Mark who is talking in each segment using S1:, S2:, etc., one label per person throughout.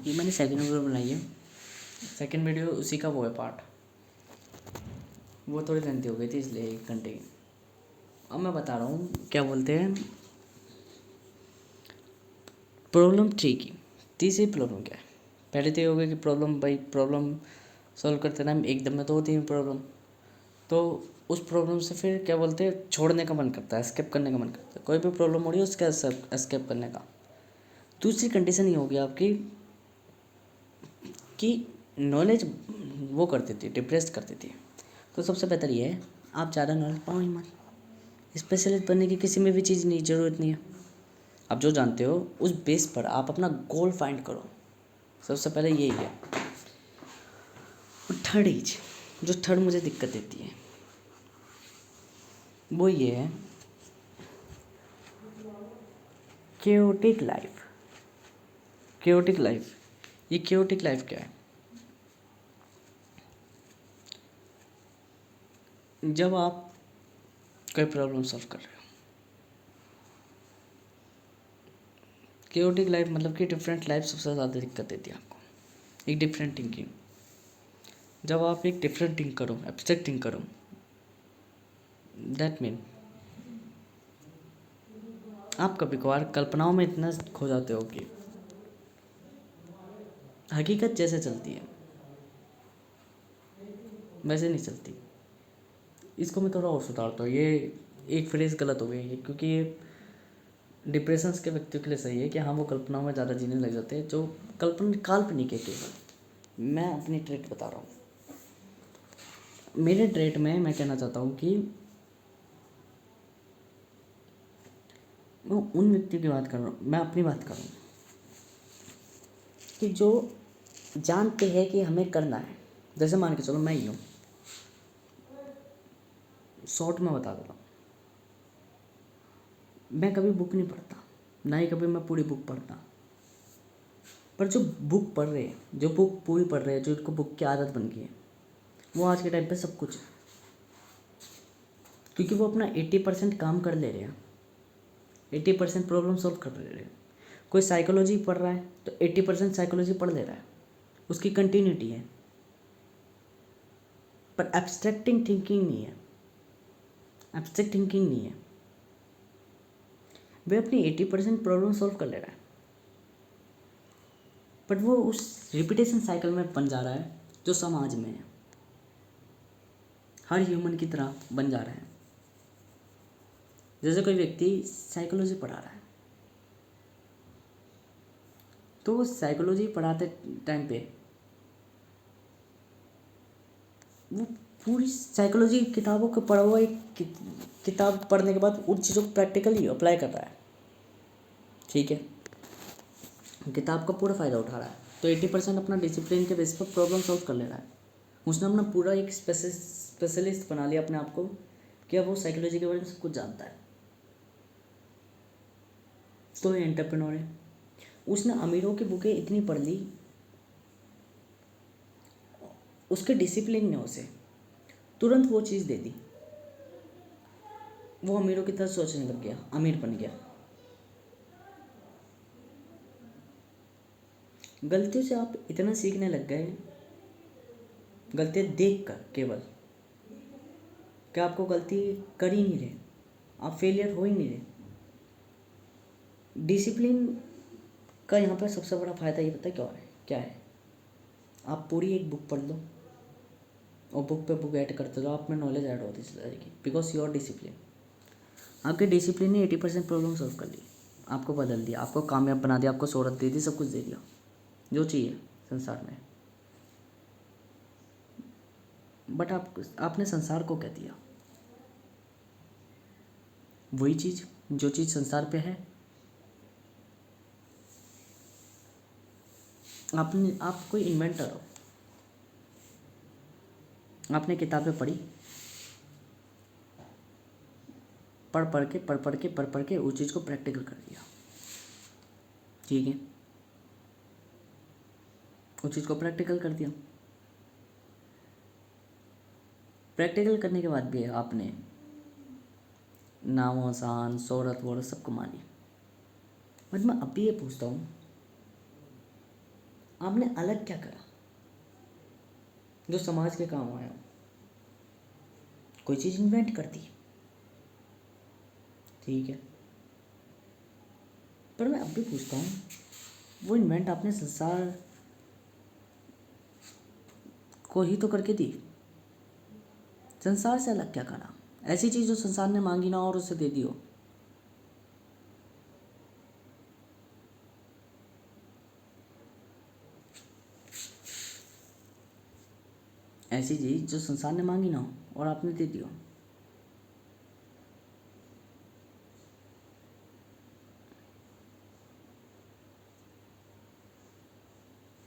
S1: ये मैंने second video बनाई है। सेकंड वीडियो उसी का वो है पार्ट, वो थोड़ी लेंथी हो गई थी इसलिए 1 घंटे की। अब मैं बता रहा हूँ क्या बोलते हैं प्रॉब्लम 3 की। तीसरी प्रॉब्लम क्या है? पहले तो ये हो गया कि प्रॉब्लम सॉल्व करते टाइम एकदम में तो होती है प्रॉब्लम, तो उस प्रॉब्लम से फिर क्या बोलते हैं छोड़ने का मन करता है, एस्केप करने का मन करता है। कोई भी प्रॉब्लम हो रही है उसका एस्केप करने का। दूसरी कंडीशन ये होगी आपकी कि नॉलेज वो कर देती है, डिप्रेस कर देती है। तो सबसे बेहतर ये है आप ज़्यादा नॉलेज पाओ ही मत। स्पेशलिस्ट बनने की किसी में भी चीज़ नहीं, ज़रूरत नहीं है। आप जो जानते हो उस बेस पर आप अपना गोल फाइंड करो, सबसे पहले यही है। और थर्ड एज, जो थर्ड मुझे दिक्कत देती है वो ये है केओटिक लाइफ। केओटिक लाइफ, ये केओटिक लाइफ क्या है? जब आप कोई प्रॉब्लम सॉल्व कर रहे हो, केओटिक लाइफ मतलब कि डिफरेंट लाइफ सबसे ज़्यादा दिक्कत देती है आपको। एक डिफरेंट थिंकिंग, जब आप एक डिफरेंट थिंक करो, एब्स्ट्रैक्ट थिंक करो, दैट मीन आप कभी कभार कल्पनाओं में इतना खो जाते हो कि हकीकत जैसे चलती है वैसे नहीं चलती। इसको मैं थोड़ा और सुधारता हूँ, ये एक फ्रेज गलत हो गई है क्योंकि ये डिप्रेशंस के व्यक्तियों के लिए सही है कि हाँ वो कल्पनाओं में ज़्यादा जीने लग जाते हैं, जो काल्पनिक है केवल। मैं अपनी ट्रेट बता रहा हूँ। मेरे ट्रेट में मैं कहना चाहता हूँ कि मैं उन व्यक्तियों की बात कर रहा हूँ, मैं अपनी बात कर रहा हूँ कि जो जानते हैं कि हमें करना है। जैसे मान के चलो मैं ही हूँ, शॉर्ट में बता देता हूँ, मैं कभी बुक नहीं पढ़ता, ना ही कभी मैं पूरी बुक पढ़ता। पर जो बुक पढ़ रहे हैं, जो बुक पूरी पढ़ रहे हैं, जो इनको बुक की आदत बन गई है, वो आज के टाइम पे सब कुछ है, क्योंकि वो अपना 80% काम कर ले रहे हैं, 80% प्रॉब्लम सॉल्व कर ले रहे हैं। कोई साइकोलॉजी पढ़ रहा है तो 80% साइकोलॉजी पढ़ ले रहा है, उसकी कंटिन्यूटी है। पर एब्स्ट्रैक्टिंग थिंकिंग नहीं है, एब्स्ट्रैक्ट थिंकिंग नहीं है। वे अपनी 80% प्रॉब्लम सॉल्व कर ले रहा है, बट वो उस रिपीटेशन साइकिल में बन जा रहा है जो समाज में है, हर ह्यूमन की तरह बन जा रहा है। जैसे कोई व्यक्ति साइकोलॉजी पढ़ा रहा है तो वो साइकोलॉजी पढ़ाते टाइम पे वो पूरी साइकोलॉजी किताबों को पढ़ा हुआ एक किताब पढ़ने के बाद उन चीज़ों को प्रैक्टिकली अप्लाई कर रहा है, ठीक है, किताब का पूरा फ़ायदा उठा रहा है, तो 80% अपना डिसिप्लिन के बेस पर प्रॉब्लम सॉल्व कर ले रहा है। उसने अपना पूरा एक स्पेशलिस्ट बना लिया अपने आप को कि अब वो साइकोलॉजी के बारे में सब कुछ जानता है, तो ये एंटरप्रेन्योर है। उसने अमीरों की बुकें इतनी पढ़ ली, उसके डिसिप्लिन ने उसे तुरंत वो चीज़ दे दी, वो अमीरों की तरह सोचने लग गया, अमीर बन गया। गलतियों से आप इतना सीखने लग गए, गलतियाँ देख कर केवल, कि आपको गलती कर ही नहीं रहे, आप फेलियर हो ही नहीं रहे। डिसिप्लिन का यहाँ पर सबसे बड़ा फ़ायदा ये पता है क्या है? आप पूरी एक बुक पढ़ लो और बुक पे बुक ऐड करते जाओ, आप में नॉलेज ऐड होती जाएगी, बिकॉज योर डिसिप्लिन। आपके डिसिप्लिन ने 80% प्रॉब्लम सॉल्व कर ली, आपको बदल दिया, आपको कामयाब बना दिया, आपको शोहरत दे दी, सब कुछ दे दिया जो चाहिए संसार में। बट आपने संसार को क्या दिया? वही चीज़ जो चीज़ संसार पे है। आप कोई इन्वेंटर हो, आपने किताबें पढ़ी, पढ़ के उस चीज़ को प्रैक्टिकल कर दिया, ठीक है, उस चीज़ को प्रैक्टिकल कर दिया। प्रैक्टिकल करने के बाद भी आपने नामो आसान शोहरत वोहरत सब कमा ली। बट मैं अब भी ये पूछता हूँ, आपने अलग क्या करा जो समाज के काम आया? कोई चीज़ इन्वेंट कर दी, ठीक है, पर मैं अब भी पूछता हूँ, वो इन्वेंट आपने संसार को ही तो करके दी। संसार से अलग क्या करा? ऐसी चीज़ जो संसार ने मांगी ना और उसे दे दी हो। ऐसी चीज़ जो संसार ने मांगी ना हो और आपने दे दी हो।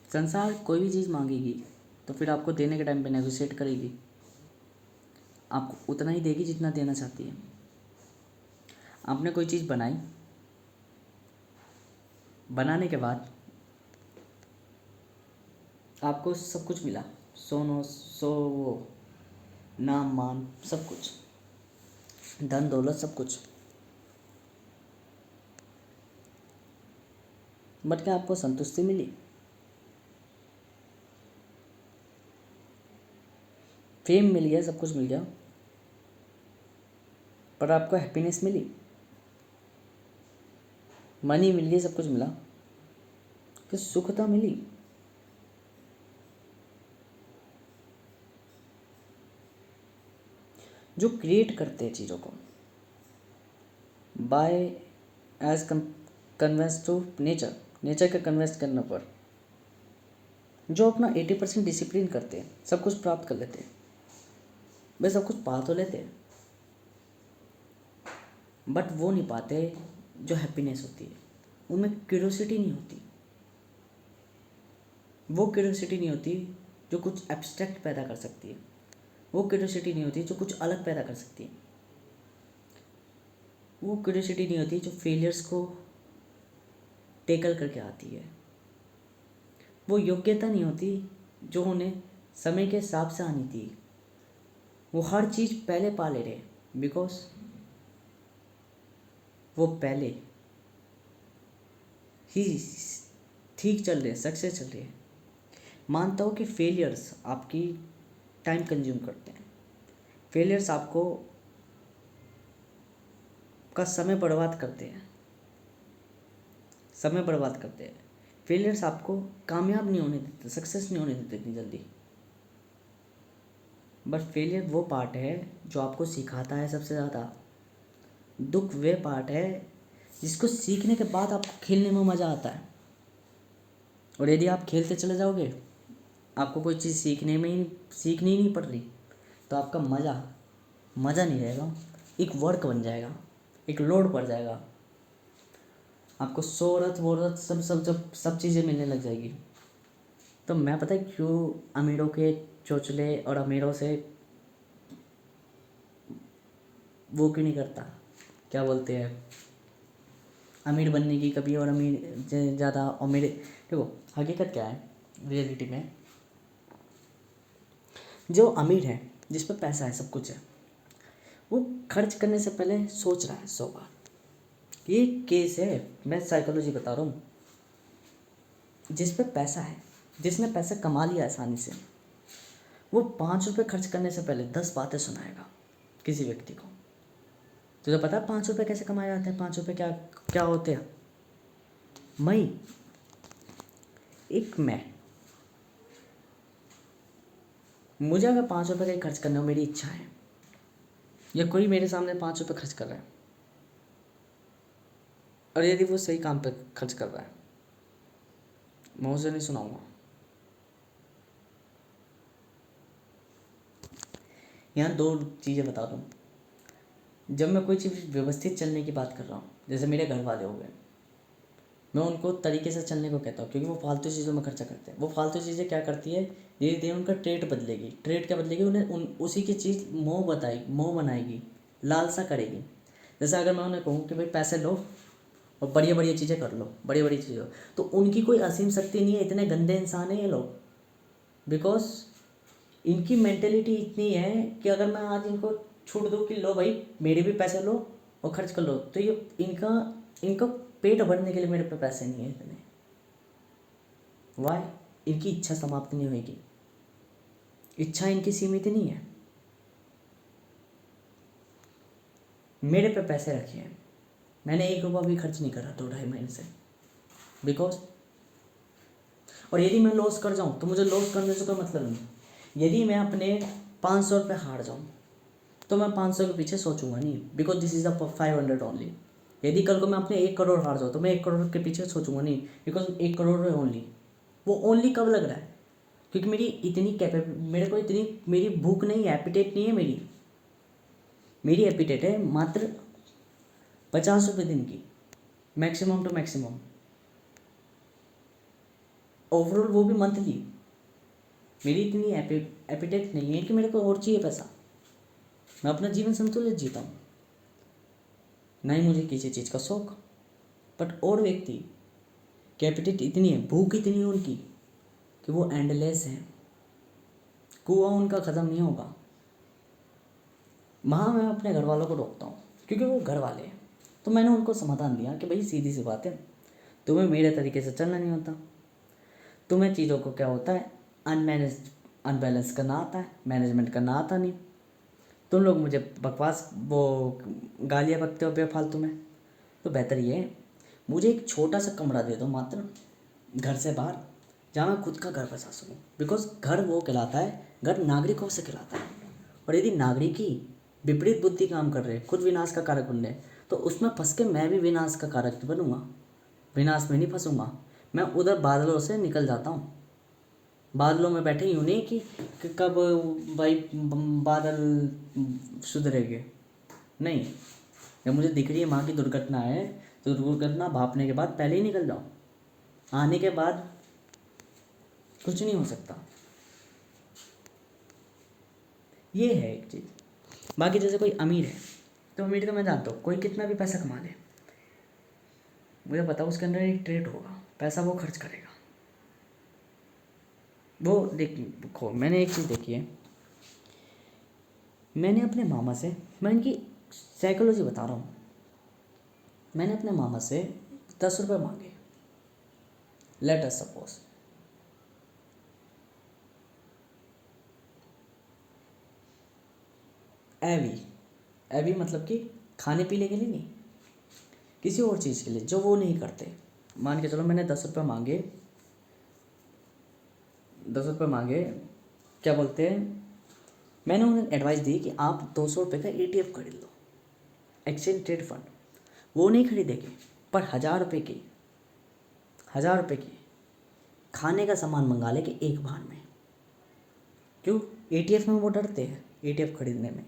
S1: संसार कोई भी चीज़ मांगेगी तो फिर आपको देने के टाइम पे नेगोशिएट करेगी, आपको उतना ही देगी जितना देना चाहती है। आपने कोई चीज़ बनाई, बनाने के बाद आपको सब कुछ मिला, सोनो सो वो नाम मान सब कुछ, धन दौलत सब कुछ, बट क्या आपको संतुष्टि मिली? फेम मिल गया, सब कुछ मिल गया, पर आपको हैप्पीनेस मिली? मनी मिल गई, सब कुछ मिला, कि सुखता मिली? जो क्रिएट करते हैं चीज़ों को by as convince to nature, nature का कन्वेंस करने पर, जो अपना 80% डिसिप्लिन करते हैं, सब कुछ प्राप्त कर लेते हैं, वे सब कुछ पा तो लेते हैं, बट वो नहीं पाते जो हैप्पीनेस होती है। उनमें क्यूरियोसिटी नहीं होती, वो क्यूरियोसिटी नहीं होती जो कुछ एब्स्ट्रैक्ट पैदा कर सकती है, वो क्यूरियोसिटी नहीं होती जो कुछ अलग पैदा कर सकती है, वो क्यूरियोसिटी नहीं होती जो फेलियर्स को टेकल करके आती है, वो योग्यता नहीं होती जो उन्हें समय के हिसाब से आनी थी। वो हर चीज़ पहले पा ले रहे बिकॉज वो पहले ही ठीक चल रहे, सक्सेस चल रही है। मानता हूँ कि फेलियर्स आपकी टाइम कंज्यूम करते हैं, फेलियर्स आपको का समय बर्बाद करते हैं, समय बर्बाद करते हैं। फेलियर्स आपको कामयाब नहीं होने देते, सक्सेस नहीं होने देते इतनी जल्दी। बट फेलियर वो पार्ट है जो आपको सिखाता है सबसे ज़्यादा। दुख वे पार्ट है जिसको सीखने के बाद आपको खेलने में मज़ा आता है। और यदि आप खेलते चले जाओगे, आपको कोई चीज़ सीखनी ही नहीं पड़ रही, तो आपका मज़ा नहीं रहेगा, एक वर्क बन जाएगा, एक लोड पड़ जाएगा। आपको शोहरत वोहरत सब चीज़ें मिलने लग जाएगी। तो मैं पता है क्यों अमीरों के चोचले और अमीरों से वो क्यों नहीं करता, क्या बोलते हैं, अमीर बनने की कभी, और अमीर ज़्यादा अमीर। देखो हकीकत क्या है रियलिटी में, जो अमीर है, जिस पर पैसा है, सब कुछ है, वो खर्च करने से पहले सोच रहा है 100 बार। ये केस है, मैं साइकोलॉजी बता रहा हूँ। जिस पे पैसा है, जिसने पैसा कमा लिया आसानी से, वो 5 रुपये खर्च करने से पहले 10 बातें सुनाएगा किसी व्यक्ति को। तुझे पता है 5 रुपये कैसे कमाए जाते हैं? 5 रुपये क्या क्या होते हैं? मुझे अगर 5 रुपये का ही खर्च करना हो, मेरी इच्छा है, या कोई मेरे सामने 5 रुपये खर्च कर रहा है, और यदि वो सही काम पे खर्च कर रहा है, मैं उसे नहीं सुनाऊंगा। यहाँ 2 चीज़ें बता दूँ। जब मैं कोई चीज़ व्यवस्थित चलने की बात कर रहा हूँ, जैसे मेरे घर वाले हो गए, मैं उनको तरीके से चलने को कहता हूँ, क्योंकि वो फालतू चीज़ों में खर्चा करते हैं। वो फालतू चीज़ें क्या करती है, धीरे धीरे उनका ट्रेड बदलेगी। ट्रेड क्या बदलेगी? उन्हें उसी की चीज़ मोह बनाएगी, लालसा करेगी। जैसे अगर मैं उन्हें कहूँ कि भाई पैसे लो और बढ़िया बढ़िया चीज़ें कर लो, बढ़िया बढ़िया चीज़ें, तो उनकी कोई असीम शक्ति नहीं है, इतने गंदे इंसान है ये लोग। बिकॉज इनकी मेंटेलिटी इतनी है कि अगर मैं आज इनको छूट दूँ कि लो भाई मेरे भी पैसे लो और खर्च कर लो, तो ये इनका पेट भरने के लिए मेरे पे पैसे नहीं है इतने। वाई? इनकी इच्छा समाप्त नहीं होगी। इच्छा इनकी सीमित नहीं है। मेरे पे पैसे रखे हैं, मैंने 1 रुपया भी खर्च नहीं करा 2-2.5 महीने से, बिकॉज। और यदि मैं लॉस कर जाऊँ तो मुझे लॉस करने से कोई मतलब नहीं। यदि मैं अपने 500 रुपये हार जाऊँ तो मैं 500 के पीछे सोचूंगा नहीं, because this is a 500 only. यदि कल को मैं अपने 1 करोड़ हार जाऊँ तो मैं 1 करोड़ के पीछे सोचूंगा नहीं, बिकॉज 1 करोड़ है ओनली। वो ओनली कब लग रहा है? क्योंकि मेरे को इतनी मेरी भूख नहीं है, एपिटेट नहीं है मेरी एपिटेट है मात्र 50 रुपये दिन की, मैक्सिमम टू मैक्सिमम, ओवरऑल वो भी मंथली। मेरी इतनी एपिटेट नहीं है कि मेरे को और चाहिए पैसा। मैं अपना जीवन संतुलित जीता हूँ, ना ही मुझे किसी चीज़ का शौक। बट और व्यक्ति की एपिटेट इतनी है, भूख इतनी है उनकी कि वो एंडलेस है, कुआं उनका ख़त्म नहीं होगा। वहाँ मैं अपने घर वालों को रोकता हूँ, क्योंकि वो घर वाले हैं। तो मैंने उनको समाधान दिया कि भाई सीधी सी बात है, तुम्हें मेरे तरीके से चलना नहीं होता, तुम्हें चीज़ों को क्या होता है अनबैलेंस करना आता है, मैनेजमेंट करना आता नहीं। तुम लोग मुझे बकवास वो गालियाँ बकते हो बेफालतू में। तो बेहतर ये है, मुझे एक छोटा सा कमरा दे दो मात्र घर से बाहर, जहाँ मैं खुद का घर बसा सकूँ। बिकॉज घर वो कहलाता है, घर नागरिकों से कहलाता है। और यदि नागरिक ही विपरीत बुद्धि काम कर रहे, खुद विनाश का कारक बन रहे, तो उसमें फंस के मैं भी विनाश का कारक बनूंगा। विनाश में नहीं फंसूंगा, मैं उधर बादलों से निकल जाता हूँ। बादलों में बैठे यूँ नहीं कि कब भाई बादल सुधरेंगे, नहीं। जब मुझे दिख रही है माँ की दुर्घटना है, तो दुर्घटना भापने के बाद पहले ही निकल जाओ, आने के बाद कुछ नहीं हो सकता। ये है एक चीज़। बाकी जैसे कोई अमीर है, तो अमीर का मैं जानता हूँ, कोई कितना भी पैसा कमा ले, मुझे पता है उसके अंदर एक ट्रेड होगा, पैसा वो खर्च करेगा। वो देखो, मैंने एक चीज़ देखी है, मैंने अपने मामा से, मैं इनकी साइकोलॉजी बता रहा हूँ, मैंने अपने मामा से 10 रुपये मांगे, लेट अस सपोज। एवी मतलब कि खाने पीने के लिए नहीं, किसी और चीज़ के लिए जो वो नहीं करते। मान के चलो मैंने 10 रुपये मांगे, 10 रुपये मांगे, क्या बोलते हैं, मैंने उन्हें एडवाइस दी कि आप 200 रुपये का ETF खरीद लो, एक्सचेंज ट्रेड फंड। वो नहीं खरीदेंगे, पर 1000 रुपये की खाने का सामान मंगा लेंगे एक बार में। क्यों? ETF में वो डरते हैं, ETF खरीदने में,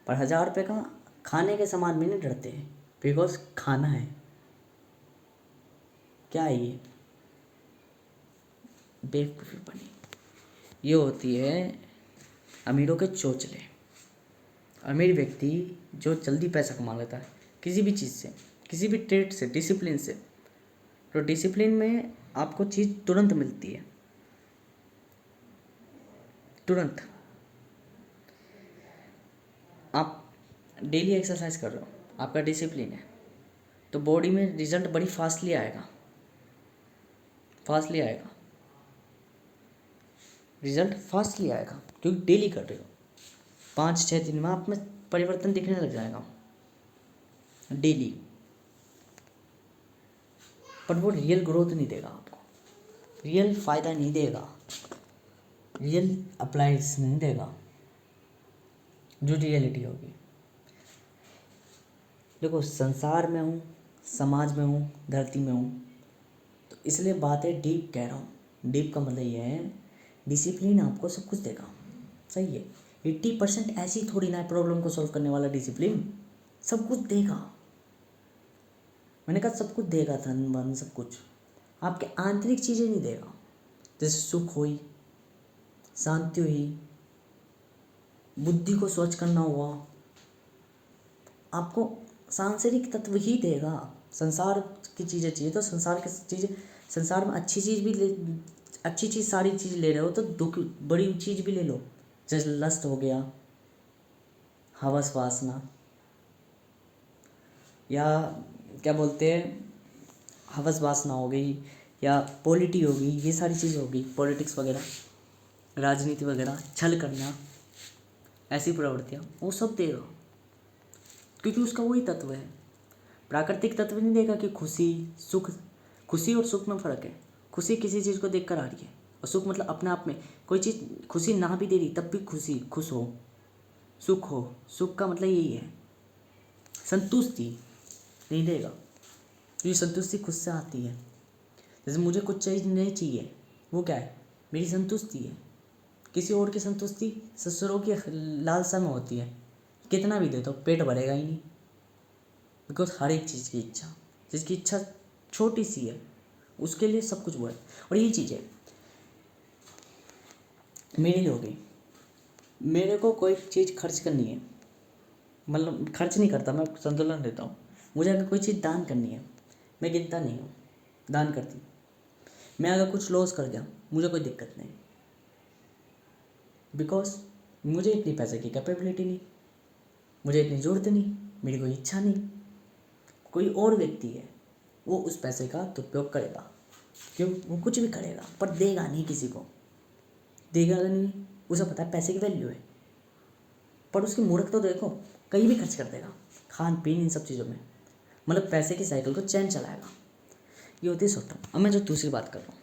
S1: पर 1000 रुपये का खाने के सामान में नहीं डरते हैं, बिकॉज खाना है। क्या है ये? बेवकूफ़ी बनी। ये होती है अमीरों के चोचले। अमीर व्यक्ति जो जल्दी पैसा कमा लेता है किसी भी चीज़ से, किसी भी ट्रेड से, डिसिप्लिन से, तो डिसिप्लिन में आपको चीज़ तुरंत मिलती है, तुरंत। आप डेली एक्सरसाइज कर रहे हो, आपका डिसिप्लिन है, तो बॉडी में रिजल्ट बड़ी फास्टली आएगा, रिजल्ट फास्टली आएगा, क्योंकि डेली कर रहे हो। 5-6 दिन में आप में परिवर्तन दिखने लग जाएगा डेली। पर वो रियल ग्रोथ नहीं देगा आपको, रियल फ़ायदा नहीं देगा, रियल अप्लाइज नहीं देगा, जो रियलिटी होगी। देखो, संसार में हूँ, समाज में हूँ, धरती में हूँ, तो इसलिए बातें डीप कह रहा हूँ। डीप का मतलब ये है, डिसिप्लिन आपको सब कुछ देगा, सही है। 80% ऐसी थोड़ी ना प्रॉब्लम को सॉल्व करने वाला डिसिप्लिन सब कुछ देगा। मैंने कहा सब कुछ देगा, धन वन सब कुछ, आपके आंतरिक चीज़ें नहीं देगा। जैसे सुख हुई, शांति हुई, बुद्धि को स्वच्छ करना हुआ, आपको सांसारिक तत्व ही देगा। संसार की चीज़ें चाहिए तो संसार की चीज़ें, संसार में अच्छी चीज़ भी ले, अच्छी चीज़ सारी चीज़ ले रहे हो तो दुख बड़ी चीज़ भी ले लो। जैसे लस्ट हो गया, हवस वासना, या क्या बोलते हैं, हवस वासना हो गई, या पॉलिटी होगी, ये सारी चीज़ें होगी, पॉलिटिक्स वगैरह, राजनीति वगैरह, छल करना, ऐसी प्रवृत्तियाँ, वो सब देगा क्योंकि उसका वही तत्व है। प्राकृतिक तत्व नहीं देगा कि खुशी सुख, खुशी और सुख में फ़र्क है। खुशी किसी चीज़ को देख कर आ रही है और सुख मतलब अपने आप में कोई चीज़ खुशी ना भी दे रही तब भी खुशी, खुश हो, सुख हो, सुख का मतलब यही है संतुष्टि नहीं देगा क्योंकि संतुष्टि खुद से आती है। जैसे मुझे कुछ चीज़ नहीं चाहिए, वो क्या है, मेरी संतुष्टि है। किसी और की संतुष्टि ससुरों की लालसा में होती है, कितना भी दे दो पेट भरेगा ही नहीं, बिकॉज हर एक चीज़ की इच्छा, जिसकी इच्छा छोटी सी है उसके लिए सब कुछ वो है। और ये चीज़ है मेरी हो गई, मेरे को कोई चीज़ खर्च करनी है, मतलब खर्च नहीं करता मैं, संतुलन देता हूँ। मुझे अगर कोई चीज़ दान करनी है, मैं गिनता नहीं हूँ, दान करती हूँ। मैं अगर कुछ लॉस कर गया मुझे कोई दिक्कत नहीं, बिकॉज मुझे इतनी पैसे की कैपेबिलिटी नहीं, मुझे इतनी ज़रूरत नहीं, मेरी कोई इच्छा नहीं। कोई और व्यक्ति है वो उस पैसे का दुरुपयोग करेगा, क्यों, वो कुछ भी करेगा पर देगा नहीं किसी को, देगा नहीं, उसे पता है पैसे की वैल्यू है, पर उसकी मूर्ख तो देखो कहीं भी खर्च कर देगा, खान पीन इन सब चीज़ों में, मतलब पैसे की साइकिल को चैन चलाएगा। ये होती है शॉर्ट टर्म। अब मैं जो दूसरी बात कर रहा हूँ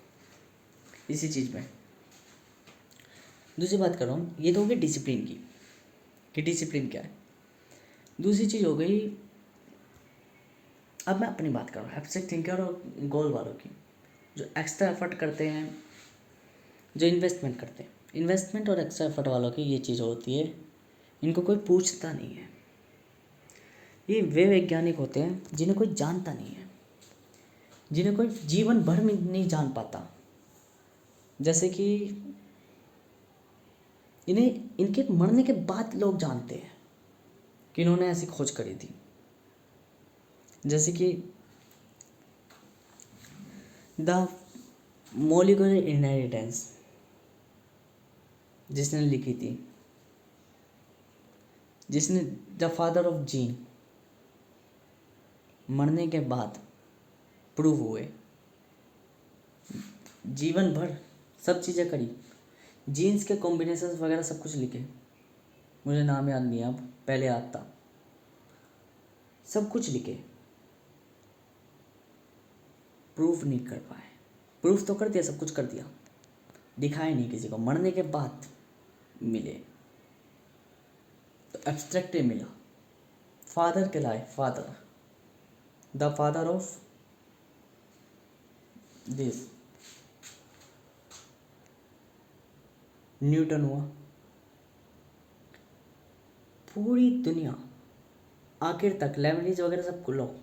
S1: इसी चीज़ में, दूसरी बात कर रहा हूँ, ये तो हो गई डिसिप्लिन की कि डिसिप्लिन क्या है। दूसरी चीज़ हो गई, अब मैं अपनी बात कर रहा हूँ एब्स्ट्रैक्ट थिंकर और गोल वालों की, जो एक्स्ट्रा एफर्ट करते हैं, जो इन्वेस्टमेंट करते हैं। इन्वेस्टमेंट और एक्स्ट्रा एफर्ट वालों की ये चीज़ होती है, इनको कोई पूछता नहीं है। ये वे वैज्ञानिक होते हैं जिन्हें कोई जानता नहीं है, जिन्हें कोई जीवन भर में नहीं जान पाता। जैसे कि इन्हें इनके मरने के बाद लोग जानते हैं कि इन्होंने ऐसी खोज करी थी। जैसे कि द मॉलिक्यूलर इनहेरिटेंस जिसने लिखी थी, जिसने द फादर ऑफ जीन, मरने के बाद प्रूव हुए, जीवन भर सब चीज़ें करी, जीन्स के कॉम्बिनेशन वगैरह सब कुछ लिखे, मुझे नाम याद नहीं है अब, पहले याद था, सब कुछ लिखे, प्रूफ नहीं कर पाए। प्रूफ तो कर दिया, सब कुछ कर दिया, दिखाए नहीं किसी को, मरने के बाद मिले तो एब्स्ट्रैक्ट मिला, फादर कहलाए, father, the father of this, Newton हुआ। पूरी दुनिया आखिर तक लेबनीज वगैरह सब लो,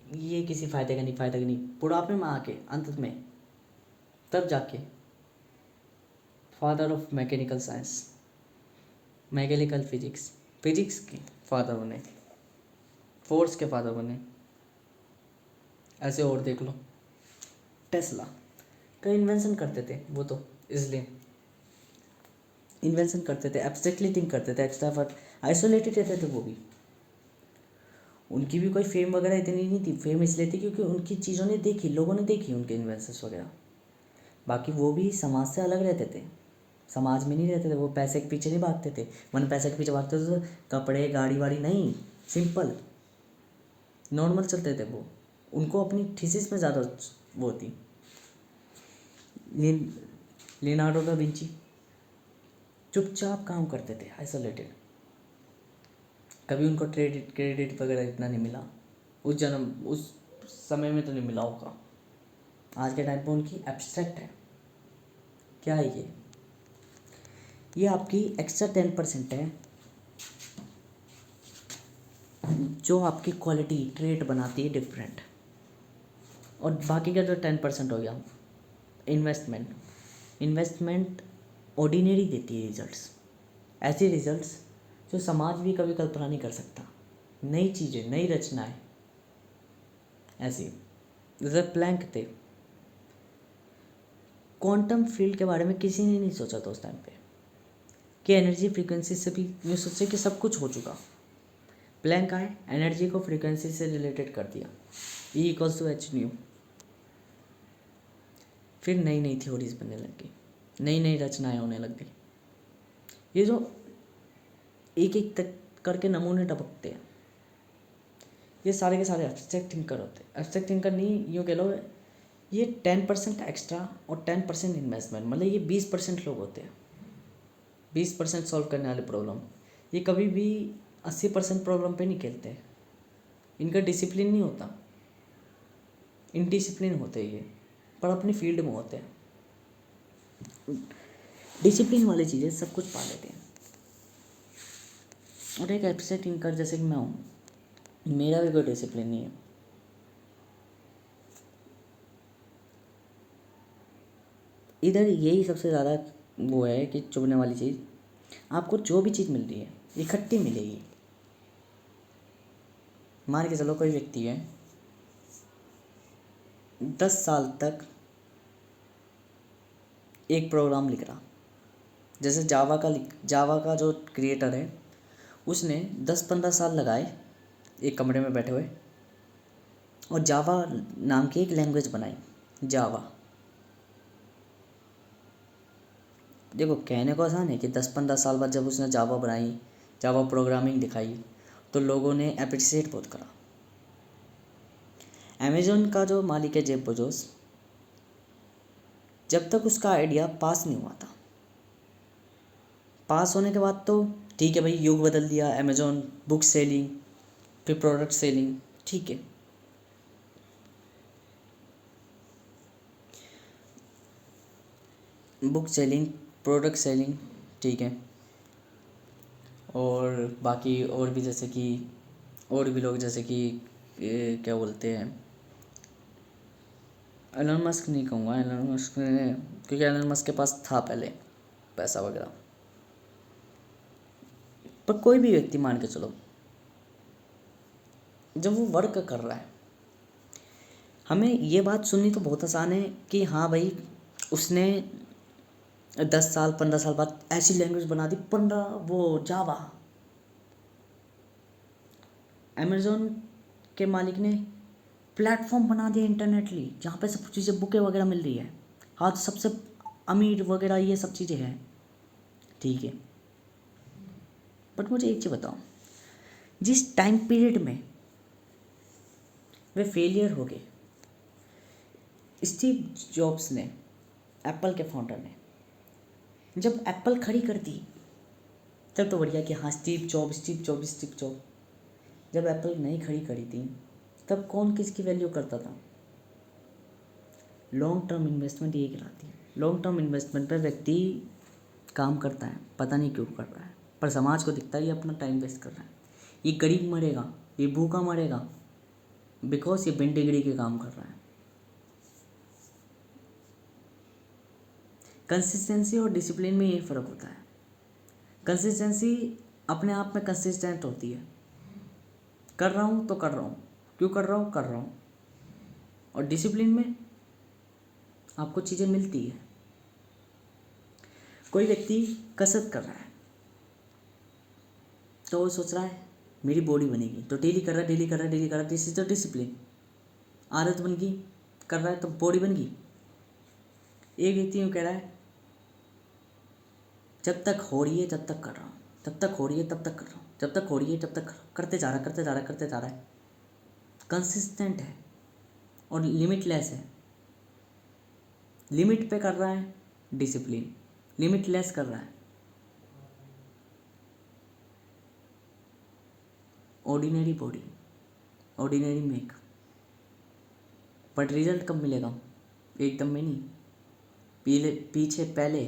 S1: ये किसी फायदे का नहीं, फायदा का नहीं, बुढ़ापे में आके अंत में तब जाके father of mechanical science, mechanical physics, physics के फादर बने, फोर्स के फादर बने। ऐसे और देख लो, टेस्ला कई इन्वेंशन करते थे, वो तो इसलिए इन्वेंशन करते थे, एब्स्ट्रैक्टली थिंक करते थे, एक्स्ट्रा फॉर आइसोलेटेड रहते थे वो भी। उनकी भी कोई फेम वगैरह इतनी नहीं थी, फेम इसलिए थी क्योंकि उनकी चीज़ों ने देखी, लोगों ने देखी उनके इन्वेंशंस वगैरह। बाकी वो भी समाज से अलग रहते थे, समाज में नहीं रहते थे, वो पैसे के पीछे नहीं भागते थे। मन पैसे के पीछे भागते थे तो कपड़े गाड़ी वाड़ी नहीं, सिंपल नॉर्मल चलते थे वो, उनको अपनी थीसिस में ज़्यादा वो थी। लियोनार्डो दा विंची चुपचाप काम करते थे, आइसोलेटेड, कभी उनको क्रेडिट वगैरह इतना नहीं मिला, उस समय में तो नहीं मिला होगा। आज के टाइम पे उनकी एब्स्ट्रैक्ट है। क्या है ये आपकी एक्स्ट्रा 10% है जो आपकी क्वालिटी ट्रेट बनाती है डिफरेंट, और बाकी का जो 10% हो गया इन्वेस्टमेंट ऑर्डिनरी देती है रिजल्ट्स, ऐसे रिजल्ट्स जो समाज भी कभी कल्पना नहीं कर सकता, नई चीज़ें, नई रचनाएं। ऐसी जैसे प्लैंक थे, क्वांटम फील्ड के बारे में किसी ने नहीं सोचा था उस टाइम पे कि एनर्जी फ्रीक्वेंसी से भी ये सोचे कि सब कुछ हो चुका। प्लैंक आए, एनर्जी को फ्रीक्वेंसी से रिलेटेड कर दिया, E=H², फिर नई नई थ्योरीज बनने लग गई, नई नई रचनाएं होने लग गई। ये जो एक एक तक करके नमूने टपकते हैं, ये सारे के सारे एब्स्ट्रैक्ट थिंकर होते हैं। एब्स्ट्रैक्ट थिंकर नहीं, यूँ कह लो ये 10% एक्स्ट्रा और 10% इन्वेस्टमेंट, मतलब ये 20% लोग होते हैं, 20% सॉल्व करने वाले प्रॉब्लम। ये कभी भी 80% प्रॉब्लम पे नहीं खेलते, इनका डिसिप्लिन नहीं होता, इनडिसिप्लिन होते ये, पर अपनी फील्ड में होते हैं। डिसिप्लिन वाली चीज़ें सब कुछ पा लेते हैं। और एक एब्स्ट्रैक्ट थिंकर जैसे कि मैं हूँ, मेरा भी कोई डिसिप्लिन नहीं है। इधर यही सबसे ज़्यादा वो है कि चुभने वाली चीज़, आपको जो भी चीज़ मिल रही है इकट्ठी मिलेगी। मान के चलो कोई व्यक्ति है 10 साल तक एक प्रोग्राम लिख रहा, जैसे जावा का जो क्रिएटर है उसने 10-15 साल लगाए एक कमरे में बैठे हुए और जावा नाम की एक लैंग्वेज बनाई, जावा। देखो कहने को आसान है कि 10-15 साल बाद जब उसने जावा बनाई, जावा प्रोग्रामिंग दिखाई, तो लोगों ने अप्रिशिएट बहुत करा। अमेज़न का जो मालिक है जेफ बेजोस, जब तक उसका आइडिया पास नहीं हुआ था, पास होने के बाद तो ठीक है भाई, युग बदल दिया, अमेज़न बुक सेलिंग, फिर प्रोडक्ट सेलिंग, ठीक है। बुक सेलिंग, प्रोडक्ट सेलिंग, ठीक है। और बाकी और भी जैसे कि और भी लोग जैसे कि क्या बोलते हैं, एलन मस्क नहीं कहूँगा, एलन मस्क क्योंकि एलन मस्क के पास था पहले पैसा वगैरह, पर कोई भी व्यक्ति मान के चलो जब वो वर्क कर रहा है, हमें ये बात सुननी तो बहुत आसान है कि हाँ भाई उसने 10 साल 15 साल बाद ऐसी लैंग्वेज बना दी, 15 वो जावा। अमेज़न के मालिक ने प्लेटफॉर्म बना दिया इंटरनेटली, जहाँ पे सब चीज़ें बुकें वगैरह मिल रही है, आज सबसे अमीर वगैरह ये सब चीज़ें हैं, ठीक है। बट मुझे एक चीज़ बताओ, जिस टाइम पीरियड में वे फेलियर हो गए, स्टीव जॉब्स ने, एप्पल के फाउंडर ने, जब एप्पल खड़ी कर दी तब तो बढ़िया कि हाँ स्टीव जॉब। जब एप्पल नहीं खड़ी करी थी तब कौन किसकी वैल्यू करता था? लॉन्ग टर्म इन्वेस्टमेंट ये कहलाती है। लॉन्ग टर्म इन्वेस्टमेंट पर व्यक्ति काम करता है, पता नहीं क्यों कर रहा है, पर समाज को दिखता है ये अपना टाइम वेस्ट कर रहा है, ये गरीब मरेगा, ये भूखा मरेगा, बिकॉज ये बिन डिग्री के काम कर रहा है। कंसिस्टेंसी और डिसिप्लिन में ये फ़र्क होता है। कंसिस्टेंसी अपने आप में कंसिस्टेंट होती है, कर रहा हूँ तो कर रहा हूँ, क्यों कर रहा हूँ। और डिसिप्लिन में आपको चीज़ें मिलती है। कोई व्यक्ति कसरत कर रहा है तो वो सोच रहा है मेरी बॉडी बनेगी, तो डेली कर रहा है, दिस इज द डिसिप्लिन। आदत बन गई, कर रहा है तो बॉडी बन गई। एक व्यक्ति यूँ कह रहा है जब तक हो रही है जब तक कर रहा हूँ, जब तक हो रही है तब तक कर रहा हूँ, जब तक हो रही है जब तक करते जा रहा है। कंसिस्टेंट है और लिमिटलेस है। लिमिट पे कर रहा है डिसिप्लिन, लिमिटलेस कर रहा है ordinary body, ordinary make. But result कब मिलेगा? एकदम में नहीं, पहले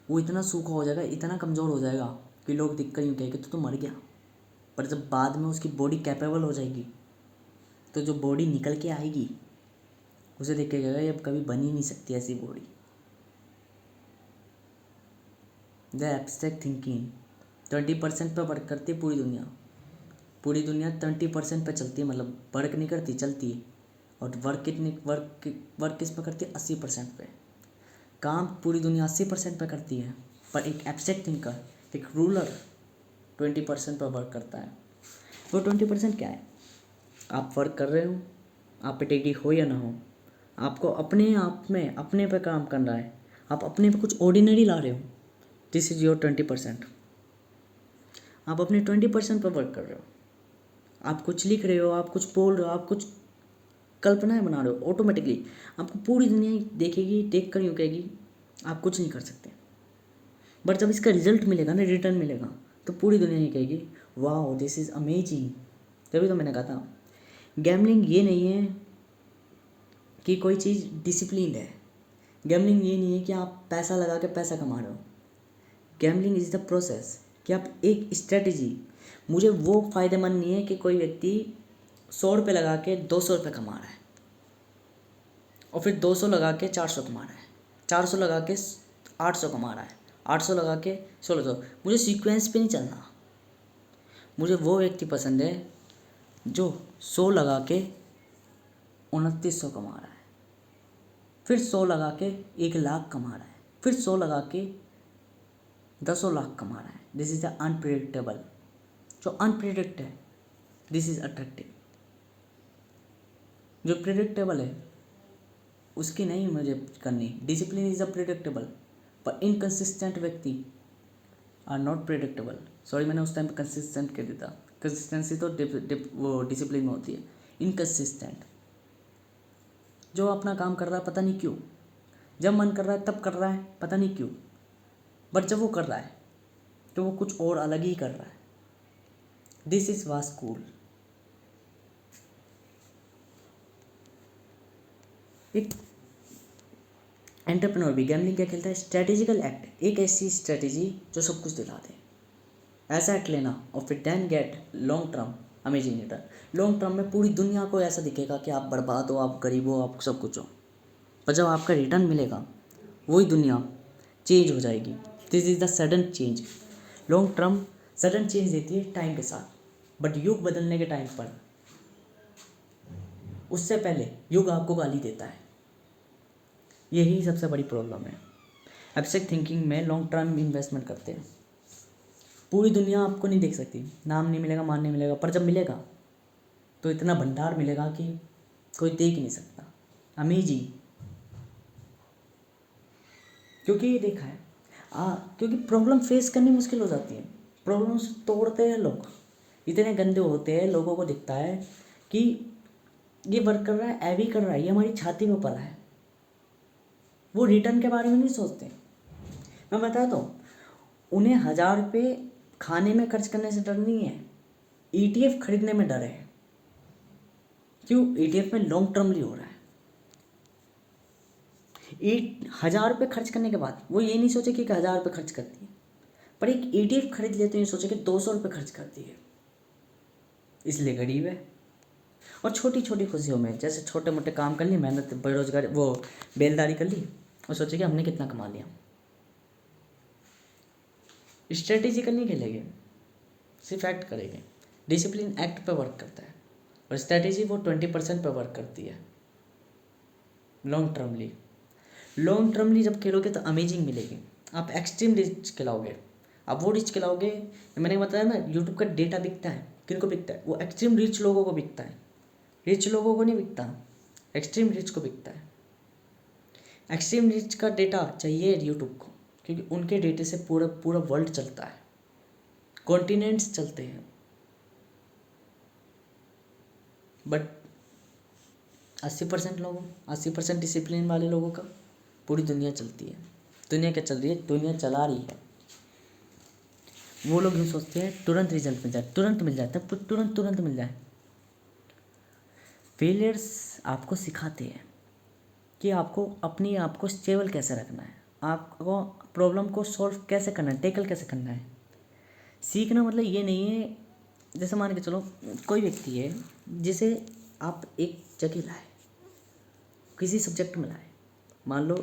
S1: वो इतना सूखा हो जाएगा, इतना कमज़ोर हो जाएगा कि लोग दिक्कत यूँ कहेंगे तो मर गया। पर जब बाद में उसकी बॉडी कैपेबल हो जाएगी तो जो बॉडी निकल के आएगी उसे देख के कहेगा ये अब कभी बन ही नहीं सकती ऐसी बॉडी। द एब्स्ट्रैक्ट थिंकिंग 20% पे वर्क करती है पूरी दुनिया 20% पे चलती है, मतलब वर्क नहीं करती, चलती है। और वर्क किस पे करती है? 80% पे। काम पूरी दुनिया 80% पे करती है, पर एक एब्स्ट्रैक्ट थिंकर, एक रूलर 20% पर वर्क करता है। वो 20% क्या है? आप वर्क कर रहे हो, आप पे डिग्री हो या ना हो, आपको अपने आप में अपने पे काम करना है। आप अपने पे कुछ ऑर्डिनरी ला रहे हो, दिस इज़ योर 20%। आप अपने 20% पर वर्क कर रहे हो। आप कुछ लिख रहे हो, आप कुछ बोल रहे हो, आप कुछ कल्पनाएं बना रहे हो, ऑटोमेटिकली आपको पूरी दुनिया देखेगी, देख कर यूँ कहेगी आप कुछ नहीं कर सकते। बट जब इसका रिजल्ट मिलेगा ना, रिटर्न मिलेगा, तो पूरी दुनिया ये कहेगी वाओ दिस इज़ अमेजिंग। तभी तो मैंने कहा था गैम्बलिंग ये नहीं है कि कोई चीज़ डिसिप्लिन है। गैम्बलिंग ये नहीं है कि आप पैसा लगा के पैसा कमा रहे हो। गैम्बलिंग इज़ द प्रोसेस कि आप एक स्ट्रेटजी, मुझे वो फ़ायदेमंद नहीं है कि कोई व्यक्ति 100 रुपये लगा के 200 रुपये कमा रहा है और फिर 200 लगा के 400 कमा रहा है, 400 लगा के 800 कमा रहा है, 800 लगा के 1600। मुझे सीक्वेंस पे नहीं चलना। मुझे वो व्यक्ति पसंद है जो 100 लगा के 2900 कमा रहा है, फिर 100 लगा के 1 लाख कमा रहा है, फिर 100 लगा के 10 लाख कमा रहा है। This is the unpredictable. जो अनप्रिडिक्ट है दिस इज़ अट्रैक्टिव। जो प्रिडिक्टेबल है उसकी नहीं मुझे करनी। डिसिप्लिन इज़ अ प्रिडिक्टेबल, पर इनकंसिस्टेंट व्यक्ति आर नॉट प्रिडिक्टेबल। सॉरी, मैंने उस टाइम पे कंसिस्टेंट कह दिया था। कंसिस्टेंसी तो वो डिसिप्लिन में होती है। इनकंसिस्टेंट जो अपना काम कर रहा है पता नहीं क्यों, जब मन कर रहा है तब कर रहा है पता नहीं क्यों, बट जब वो कर रहा है तो वो कुछ और अलग ही कर रहा है। This is was cool. एक एंटरप्रेन्योर भी गैम्बलिंग क्या खेलता है? स्ट्रेटेजिकल एक्ट, एक ऐसी स्ट्रेटेजी जो सब कुछ दिला दे। ऐसा एक्ट लेना और फिर then get long term amazing return. Long term में पूरी दुनिया को ऐसा दिखेगा कि आप बर्बाद हो, आप गरीब हो, आप सब कुछ हो, पर जब आपका रिटर्न मिलेगा वही दुनिया चेंज हो जाएगी। This is the sudden change. Long term sudden change देती है टाइम के साथ, बट युग बदलने के टाइम पर उससे पहले युग आपको गाली देता है। यही सबसे बड़ी प्रॉब्लम है। एब्स्ट्रैक्ट थिंकिंग में लॉन्ग टर्म इन्वेस्टमेंट करते हैं। पूरी दुनिया आपको नहीं देख सकती, नाम नहीं मिलेगा, मान नहीं मिलेगा, पर जब मिलेगा तो इतना भंडार मिलेगा कि कोई देख ही नहीं सकता। अमेजिंग। क्योंकि ये देखा है क्योंकि प्रॉब्लम फेस करनी मुश्किल हो जाती है। प्रॉब्लम्स तोड़ते हैं लोग, इतने गंदे होते हैं, लोगों को दिखता है कि ये वर्क कर रहा है, ऐवी कर रहा है, ये हमारी छाती में पड़ा है। वो रिटर्न के बारे में नहीं सोचते। मैं बताता हूँ, उन्हें 1000 रुपये खाने में खर्च करने से डर नहीं है, ETF खरीदने में डर है। क्यों? ETF में लॉन्ग टर्मली हो रहा है। 1000 रुपये खर्च करने के बाद वो ये नहीं सोचे कि 1000 रुपये खर्च करती है, पर एक ETF खरीद ले तो ये सोचे कि 200 रुपये खर्च करती है, इसलिए गरीब है। और छोटी छोटी खुशियों में, जैसे छोटे मोटे काम कर ली, मेहनत, बेरोजगारी, वो बेलदारी कर ली और सोचे कि हमने कितना कमा लिया। स्ट्रेटेजिकल नहीं खेलेंगे, सिर्फ एक्ट करेंगे। डिसिप्लिन एक्ट पे वर्क करता है और स्ट्रेटेजी वो 20% पे वर्क करती है। लॉन्ग टर्मली जब खेलोगे तो अमेजिंग मिलेगी। आप एक्सट्रीम रिच खिलाओगे, आप वो रिच खिलाओगे। मैंने बताया ना, यूट्यूब का डेटा बिकता है। किन को बिकता है? वो एक्सट्रीम रिच लोगों को बिकता है, रिच लोगों को नहीं बिकता, एक्सट्रीम रिच को बिकता है। एक्सट्रीम रिच का डेटा चाहिए यूट्यूब को, क्योंकि उनके डेटे से पूरा पूरा वर्ल्ड चलता है, कॉन्टिनेंट्स चलते हैं। बट 80% लोगों, 80% डिसिप्लिन वाले लोगों का पूरी दुनिया चलती है। दुनिया क्या चल रही है? दुनिया चला रही है। वो लोग यूँ सोचते हैं तुरंत रिजल्ट मिल जाए, तुरंत मिल जाए, तब तुरंत मिल जाए। फेलियर्स आपको सिखाते हैं कि आपको अपनी आप को स्टेबल कैसे रखना है, आपको प्रॉब्लम को सॉल्व कैसे करना है, टैकल कैसे करना है। सीखना मतलब ये नहीं है, जैसे मान के चलो कोई व्यक्ति है जिसे आप एक जगह लाए, किसी सब्जेक्ट में लाए, मान लो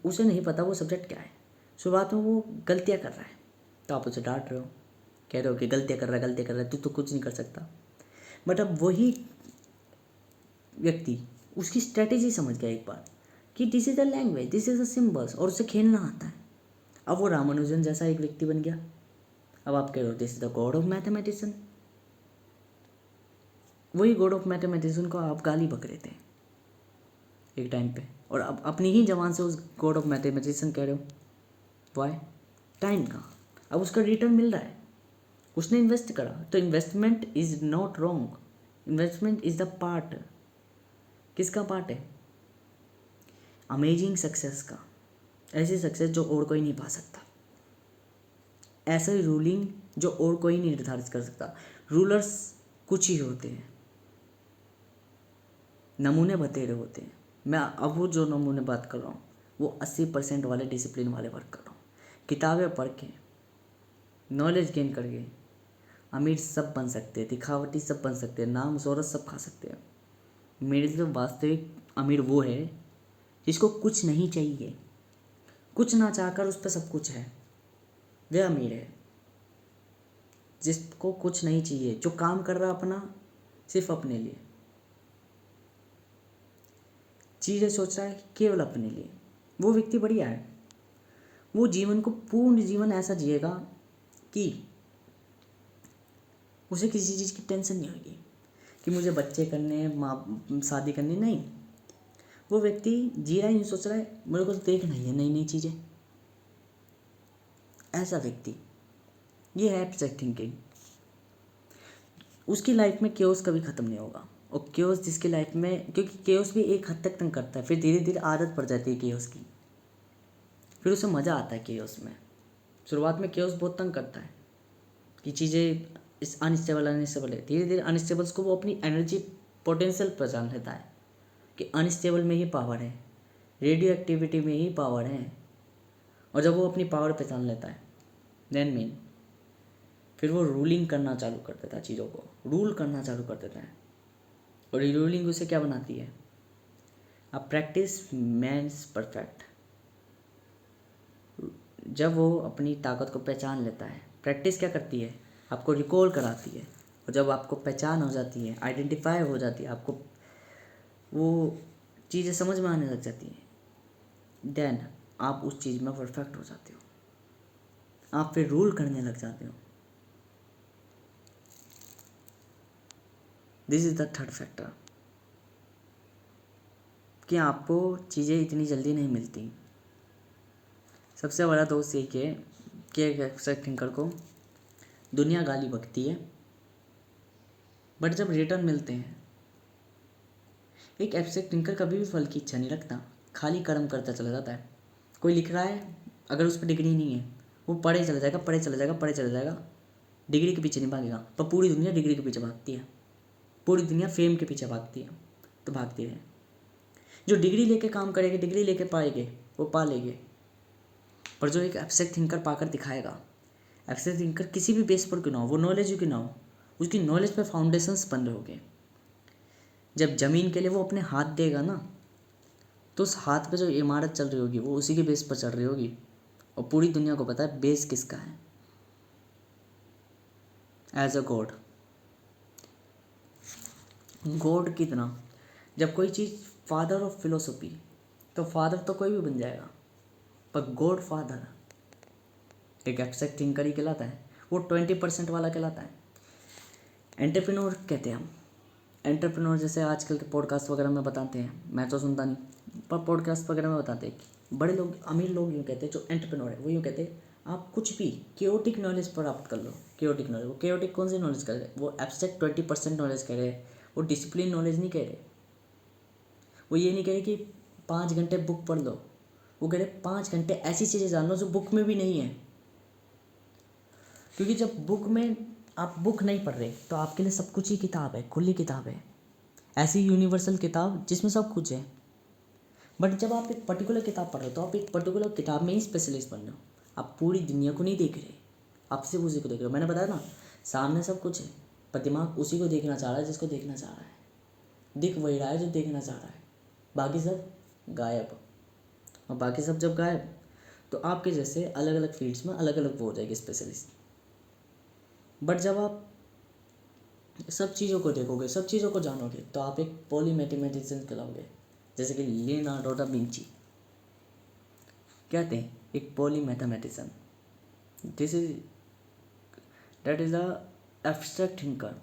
S1: उसे नहीं पता वो सब्जेक्ट क्या है, शुरुआत में वो गलतियाँ कर रहा है, तो आप उसे डांट रहे हो, कह रहे हो कि गलतियाँ कर रहा है, तू तो कुछ नहीं कर सकता। बट अब वही व्यक्ति उसकी स्ट्रेटेजी समझ गया एक बार कि this is the language, this is the symbols, और उसे खेलना आता है। अब वो रामानुजन जैसा एक व्यक्ति बन गया। अब आप कह रहे हो this is the God of mathematician. वही गॉड ऑफ मैथमेटिशियन को आप गाली बक रहे थे एक टाइम पे, और अब अपनी ही जबान से उस गॉड ऑफ मैथमेटिशियन कह रहे हो। वाई? टाइम का अब उसका रिटर्न मिल रहा है, उसने इन्वेस्ट करा, तो investment is not wrong, investment is the part. किसका पार्ट है? अमेजिंग सक्सेस का, ऐसी सक्सेस जो और कोई नहीं पा सकता, ऐसा रूलिंग जो और कोई नहीं निर्धारित कर सकता। रूलर्स कुछ ही होते हैं, नमूने बतेरे होते हैं। मैं अब वो जो नमूने बात कर रहा हूँ वो 80% वाले डिसिप्लिन वाले वर्क कर रहा हूँ। किताबें पढ़ के नॉलेज गेन करके अमीर सब बन सकते हैं, दिखावटी सब बन सकते हैं, नाम शोहरत सब खा सकते हैं। मेरे से वास्तविक अमीर वो है जिसको कुछ नहीं चाहिए, कुछ ना चाहकर उस पर सब कुछ है, वह अमीर है। जिसको कुछ नहीं चाहिए, जो काम कर रहा अपना सिर्फ अपने लिए, चीज़ें सोच रहा है केवल अपने लिए, वो व्यक्ति बढ़िया है। वो जीवन को पूर्ण जीवन ऐसा जिएगा कि उसे किसी चीज़ की टेंशन नहीं होगी कि मुझे बच्चे करने हैं, माँ शादी करनी, नहीं। वो व्यक्ति जी रहा है, यूँ सोच रहा है मेरे को तो देखना ही है नई नई चीज़ें। ऐसा व्यक्ति, ये है एब्स्ट्रैक्ट थिंकिंग। उसकी लाइफ में केओस कभी ख़त्म नहीं होगा, और केओस जिसकी लाइफ में, क्योंकि केओस भी एक हद तक तंग करता है, फिर धीरे धीरे आदत पड़ जाती है केओस की, फिर उसे मज़ा आता है केओस में। शुरुआत में केओस बहुत तंग करता है कि चीज़ें इस अनस्टेबल है, धीरे धीरे अनस्टेबल्स को वो अपनी एनर्जी पोटेंशियल पहचान लेता है कि अनस्टेबल में ही पावर है, रेडियो एक्टिविटी में ही पावर है। और जब वो अपनी पावर पहचान लेता है देन मीन फिर वो रूलिंग करना चालू कर देता है, चीज़ों को रूल करना चालू कर देता है। और ये रूलिंग उसे क्या बनाती है? A practice means perfect. जब वो अपनी ताकत को पहचान लेता है, प्रैक्टिस क्या करती है? आपको रिकॉल कराती है। और जब आपको पहचान हो जाती है, आइडेंटिफाई हो जाती है, आपको वो चीज़ें समझ में आने लग जाती हैं, देन आप उस चीज़ में परफेक्ट हो जाते हो, आप फिर रूल करने लग जाते हो। This is the third factor कि आपको चीज़ें इतनी जल्दी नहीं मिलती। सबसे बड़ा दोस्त यही है कि एक एब्स्ट्रैक्ट थिंकर को दुनिया गाली बकती है, बट जब रिटर्न मिलते हैं, एक एब्स्ट्रैक्ट थिंकर कभी भी फल की इच्छा नहीं रखता, खाली कर्म करता चला जाता है। कोई लिख रहा है, अगर उस पर डिग्री नहीं है, वो पढ़े चला जाएगा, पढ़े चला जाएगा, पढ़े चला जाएगा, डिग्री के पीछे नहीं भागेगा। पर पूरी दुनिया डिग्री के पीछे भागती है, पूरी दुनिया फेम के पीछे भागती है, तो भागती रहे। जो डिग्री लेके काम करेंगे, डिग्री लेके पाएंगे, वो पा लेंगे। पर जो एक एब्स्ट्रैक्ट थिंकर पाकर दिखाएगा, एब्स्ट्रैक्ट थिंकर किसी भी बेस पर क्यों ना हो, वो नॉलेज क्यों ना हो, उसकी नॉलेज पे फाउंडेशंस बन रहे होंगे। जब ज़मीन के लिए वो अपने हाथ देगा ना, तो उस हाथ पे जो इमारत चल रही होगी वो उसी के बेस पर चल रही होगी, और पूरी दुनिया को पता है बेस किसका है। एज अ गॉड, गॉड की तरह जब कोई चीज़ फादर ऑफ फिलोसफी, तो फादर तो कोई भी बन जाएगा, पर गॉड फादर एक एब्स्ट्रैक्ट थिंकर ही कहलाता है। वो 20% वाला कहलाता है। एंटरप्रेन्योर कहते हैं हम, एंटरप्रेन्योर जैसे आजकल के पॉडकास्ट वगैरह में बताते हैं, मैं तो सुनता नहीं, पर पॉडकास्ट वगैरह में बताते हैं कि बड़े लोग, अमीर लोग यूँ कहते हैं, जो एंटरप्रेन्योर है वो यूँ कहते हैं, आप कुछ भी केओटिक नॉलेज प्राप्त कर लो। केओटिक नॉलेज, वो केओटिक कौन सी नॉलेज कर रहे हैं? वो एब्स्ट्रैक्ट 20% नॉलेज कह रहे हैं, वो डिसिप्लिन नॉलेज नहीं कह रहे। वो ये नहीं कह रहे कि 5 घंटे बुक पढ़ लो, वो कह रहे 5 घंटे ऐसी चीज़ें जान लो जो बुक में भी नहीं है। क्योंकि जब बुक में आप बुक नहीं पढ़ रहे तो आपके लिए सब कुछ ही किताब है, खुली किताब है, ऐसी यूनिवर्सल किताब जिसमें सब कुछ है। बट जब आप एक पर्टिकुलर किताब पढ़ रहे हो तो आप एक पर्टिकुलर किताब में ही स्पेशलिस्ट बन रहे हो, आप पूरी दुनिया को नहीं देख रहे, आप सिर्फ उसी को देख रहे हो। मैंने बताया ना, सामने सब कुछ है, पर दिमाग उसी को देखना चाह रहा है जिसको देखना चाह रहा है, दिख वही रहा है जो देखना चाह रहा है, बाकी सब गायब। और बाकी सब जब गायब, तो आपके जैसे अलग अलग फील्ड्स में अलग अलग वो हो जाएगी स्पेशलिस्ट। बट जब आप सब चीज़ों को देखोगे, सब चीज़ों को जानोगे, तो आप एक पॉली मैथमेटिशियन कहलाओगे। जैसे कि लियोनार्डो डा विंची कहते हैं, एक poly mathematician, this is that is a abstract thinker.